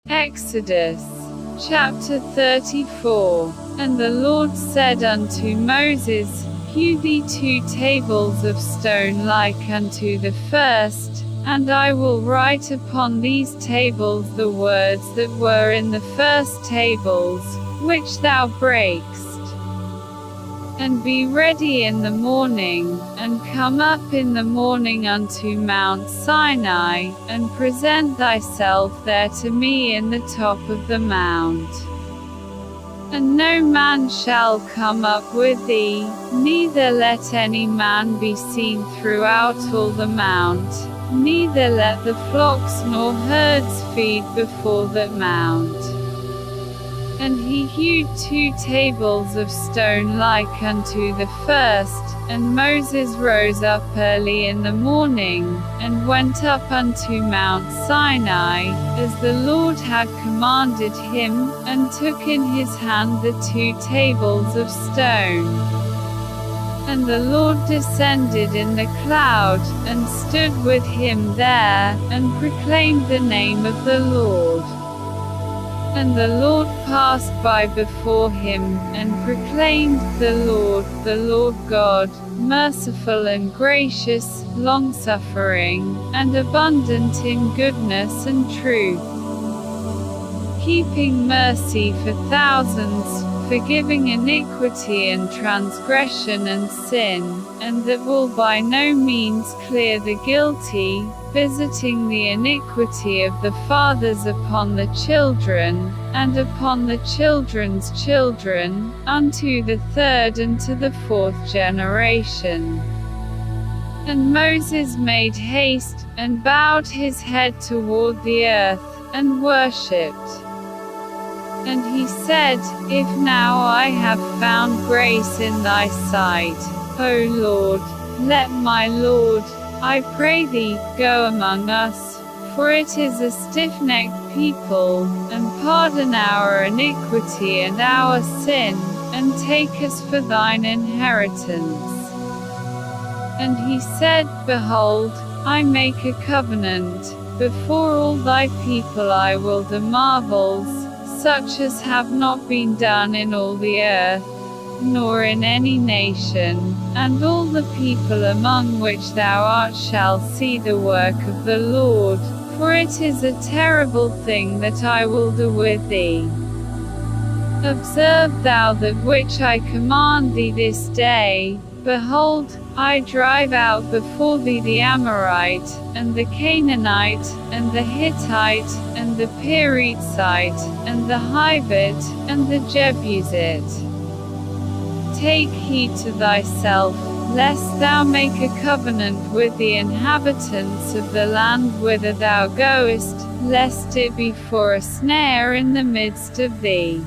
Exodus chapter 34. And the Lord said unto Moses, Hew thee 2 tables of stone like unto the first, and I will write upon these tables the words that were in the first tables, which thou breakest. And be ready in the morning, and come up in the morning unto Mount Sinai, and present thyself there to me in the top of the mount. And no man shall come up with thee, neither let any man be seen throughout all the mount, neither let the flocks nor herds feed before that mount. And he hewed 2 tables of stone like unto the first, and Moses rose up early in the morning, and went up unto Mount Sinai, as the Lord had commanded him, and took in his hand the 2 tables of stone. And the Lord descended in the cloud, and stood with him there, and proclaimed the name of the Lord. And the Lord passed by before him, and proclaimed, the Lord God, merciful and gracious, long-suffering, and abundant in goodness and truth, keeping mercy for thousands, forgiving iniquity and transgression and sin, and that will by no means clear the guilty, visiting the iniquity of the fathers upon the children, and upon the children's children, unto the 3rd and to the 4th generation. And Moses made haste, and bowed his head toward the earth, and worshipped. And he said, If now I have found grace in thy sight, O Lord, let my Lord, I pray thee, go among us, for it is a stiff-necked people, and pardon our iniquity and our sin, and take us for thine inheritance. And he said, Behold, I make a covenant, before all thy people I will do marvels, such as have not been done in all the earth, nor in any nation, and all the people among which thou art shall see the work of the Lord, for it is a terrible thing that I will do with thee. Observe thou that which I command thee this day. Behold, I drive out before thee the Amorite, and the Canaanite, and the Hittite, and the Perizzite, and the Hivite, and the Jebusite. Take heed to thyself, lest thou make a covenant with the inhabitants of the land whither thou goest, lest it be for a snare in the midst of thee.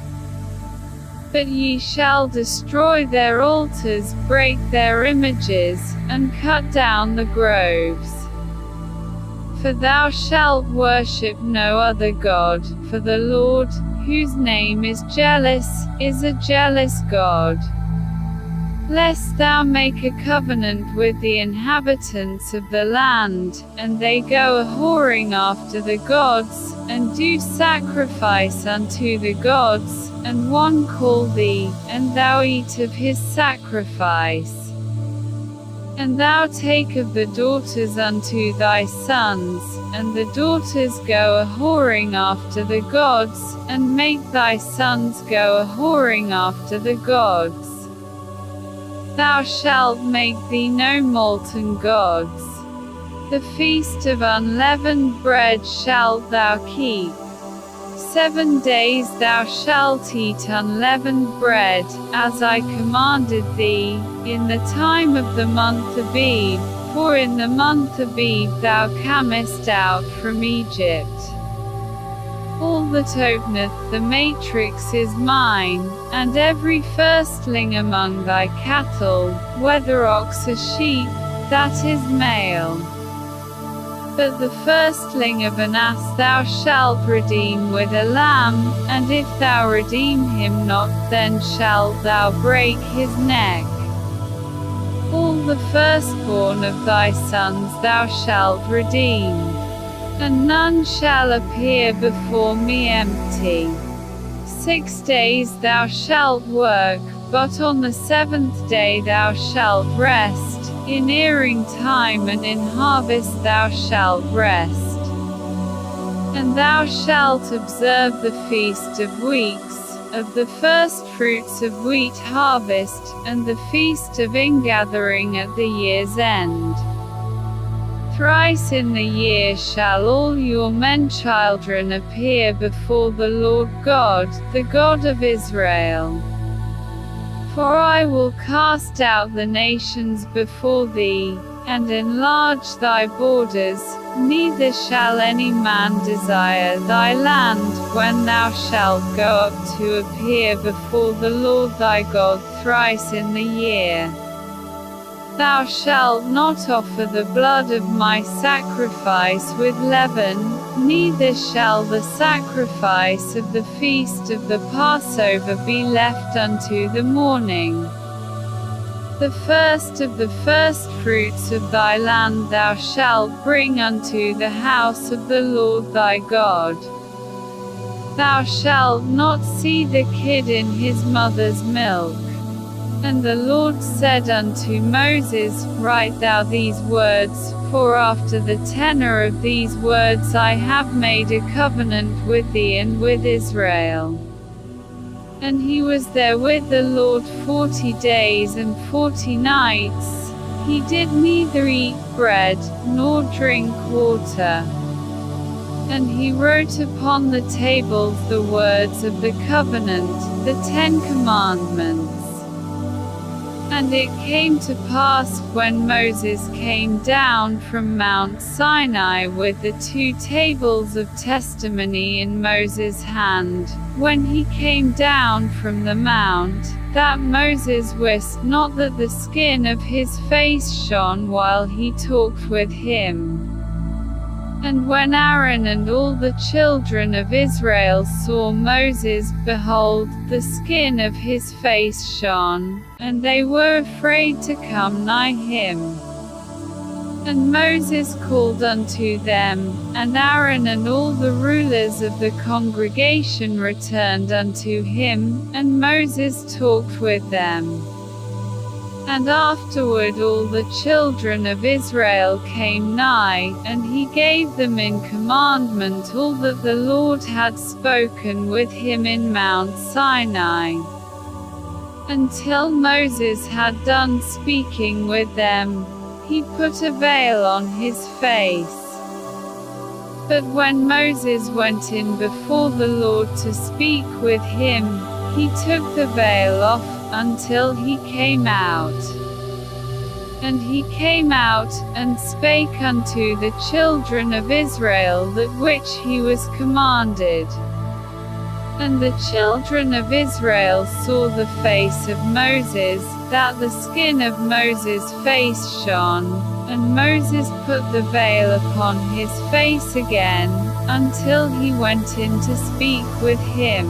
But ye shall destroy their altars, break their images, and cut down the groves. For thou shalt worship no other God, for the Lord, whose name is jealous, is a jealous God. Lest thou make a covenant with the inhabitants of the land, and they go a-whoring after the gods, and do sacrifice unto the gods, and one call thee, and thou eat of his sacrifice. And thou take of the daughters unto thy sons, and the daughters go a-whoring after the gods, and make thy sons go a-whoring after the gods. Thou shalt make thee no molten gods. The feast of unleavened bread shalt thou keep. 7 days thou shalt eat unleavened bread, as I commanded thee, in the time of the month Abib, for in the month Abib thou camest out from Egypt. All that openeth the matrix is mine, and every firstling among thy cattle, whether ox or sheep, that is male. But the firstling of an ass thou shalt redeem with a lamb, and if thou redeem him not, then shalt thou break his neck. All the firstborn of thy sons thou shalt redeem. and none shall appear before me empty. 6 days thou shalt work, but on the seventh day thou shalt rest, in earing time and in harvest thou shalt rest. And thou shalt observe the feast of weeks, of the first fruits of wheat harvest, and the feast of ingathering at the year's end. Thrice in the year shall all your men-children appear before the Lord God, the God of Israel. For I will cast out the nations before thee, and enlarge thy borders, neither shall any man desire thy land when thou shalt go up to appear before the Lord thy God thrice in the year. Thou shalt not offer the blood of my sacrifice with leaven, neither shall the sacrifice of the feast of the Passover be left unto the morning. The first of the first fruits of thy land thou shalt bring unto the house of the Lord thy God. Thou shalt not see the kid in his mother's milk. And the Lord said unto Moses, Write thou these words, for after the tenor of these words I have made a covenant with thee and with Israel. And he was there with the Lord 40 days and 40 nights. He did neither eat bread, nor drink water. And he wrote upon the tables the words of the covenant, the 10 Commandments. And it came to pass, when Moses came down from Mount Sinai with the 2 tables of testimony in Moses' hand, when he came down from the mount, that Moses wist not that the skin of his face shone while he talked with him. And when Aaron and all the children of Israel saw Moses, behold, the skin of his face shone, and they were afraid to come nigh him. And Moses called unto them, and Aaron and all the rulers of the congregation returned unto him, and Moses talked with them. And afterward all the children of Israel came nigh, and he gave them in commandment all that the Lord had spoken with him in Mount Sinai. Until Moses had done speaking with them, he put a veil on his face. But when Moses went in before the Lord to speak with him, he took the veil off, until he came out. And he came out, and spake unto the children of Israel that which he was commanded. And the children of Israel saw the face of Moses, that the skin of Moses' face shone, and Moses put the veil upon his face again, until he went in to speak with him.